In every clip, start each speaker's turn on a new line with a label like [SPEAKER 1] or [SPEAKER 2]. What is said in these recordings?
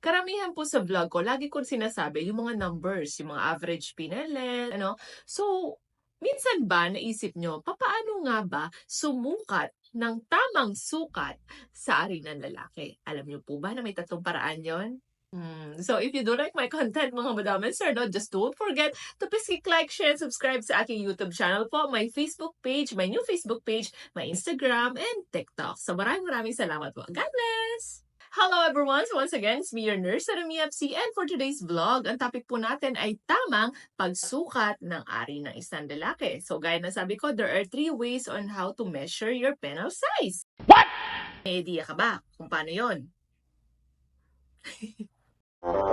[SPEAKER 1] Karamihan po sa vlog ko, lagi kong sinasabi yung mga numbers, yung mga average PNL, ano. So, minsan ba naisip nyo, papaano nga ba sumukat ng tamang sukat sa ari ng lalaki? Alam niyo po ba na may tatlong paraan yon? So if you do like my content mga madaming sir, no, just don't forget to please click like, share, and subscribe sa aking YouTube channel po, my Facebook page, my new Facebook page, my Instagram, and TikTok. So maraming salamat po. God bless! Hello everyone! So once again, it's me, your nurse, Sarami FC, and for today's vlog, ang topic po natin ay tamang pagsukat ng ari ng isang lalaki. So gaya na sabi ko, there are 3 ways on how to measure your penile size. What? May idea ka ba kung paano yon?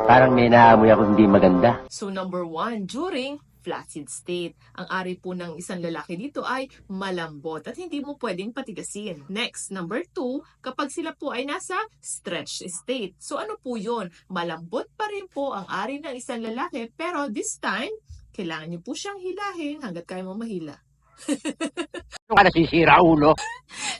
[SPEAKER 2] Parang may naamoy ako hindi maganda.
[SPEAKER 1] So number 1, during flaccid state. Ang ari po ng isang lalaki dito ay malambot at hindi mo pwedeng patigasin. Next, number 2, kapag sila po ay nasa stretched state. So ano po yun? Malambot pa rin po ang ari ng isang lalaki pero this time, kailangan niyo po siyang hilahin hanggat kaya mo mahila.
[SPEAKER 2] Ano ka nasisira, ulo?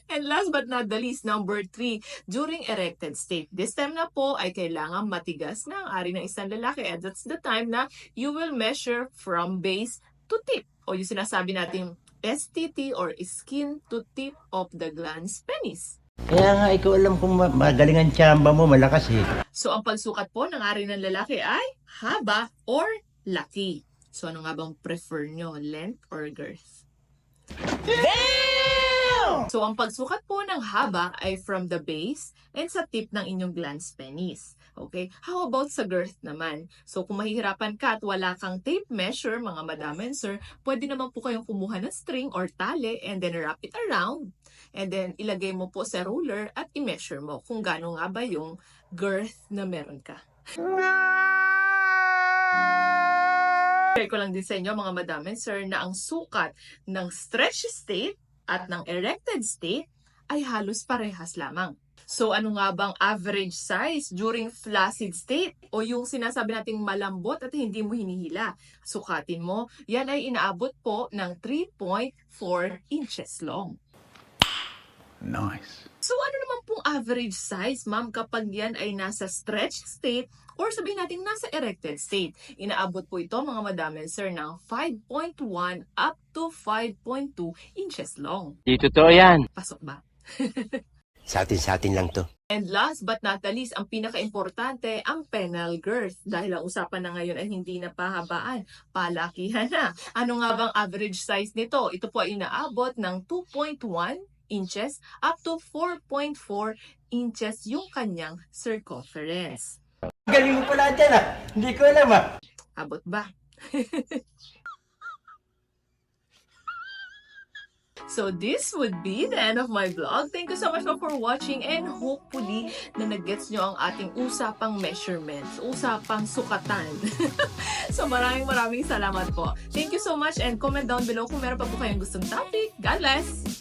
[SPEAKER 1] And last but not the least, number 3, during erected state. This time na po ay kailangan matigas na ang ari ng isang lalaki and that's the time na you will measure from base to tip o yung sinasabi natin STT or skin to tip of the glans penis.
[SPEAKER 2] Kaya nga, ikaw alam kung magaling ang tsamba mo, malakas eh.
[SPEAKER 1] So ang pagsukat po ng ari ng lalaki ay haba or laki. So ano nga bang prefer nyo, length or girth? Damn! So, ang pagsukat po ng haba ay from the base and sa tip ng inyong glans penis. Okay? How about sa girth naman? So, kung mahihirapan ka at wala kang tape measure, mga madam and sir, pwede naman po kayong kumuha ng string or tali and then wrap it around. And then, ilagay mo po sa ruler at i-measure mo kung gaano nga ba yung girth na meron ka. Share ko lang din sa inyo mga madam and sir na ang sukat ng stretched state at ng erected state ay halos parehas lamang. So ano nga bang average size during flaccid state o yung sinasabi nating malambot at hindi mo hinihila? Sukatin mo, yan ay inaabot po ng 3.4 inches long.
[SPEAKER 2] Nice.
[SPEAKER 1] So ano naman pong average size, ma'am, kapag yan ay nasa stretched state or sabihin natin nasa erected state? Inaabot po ito, mga madam and sir, ng 5.1 up to 5.2 inches long.
[SPEAKER 2] Di totoo yan.
[SPEAKER 1] Pasok ba?
[SPEAKER 2] Sa atin lang to.
[SPEAKER 1] And last but not the least, ang pinaka-importante, ang penile girth. Dahil ang usapan na ngayon ay hindi na pahabaan, palakihan na. Ano nga bang average size nito? Ito po ay inaabot ng 2.1 inches up to 4.4 inches yung kanyang circumference.
[SPEAKER 2] Galing mo pala dyan ah. Hindi ko alam ah.
[SPEAKER 1] Abot ba? So this would be the end of my vlog. Thank you so much for watching and hopefully na nag-gets nyo ang ating usapang measurements, usapang sukatan. So maraming salamat po. Thank you so much and comment down below kung meron pa po kayong gustong topic. God bless!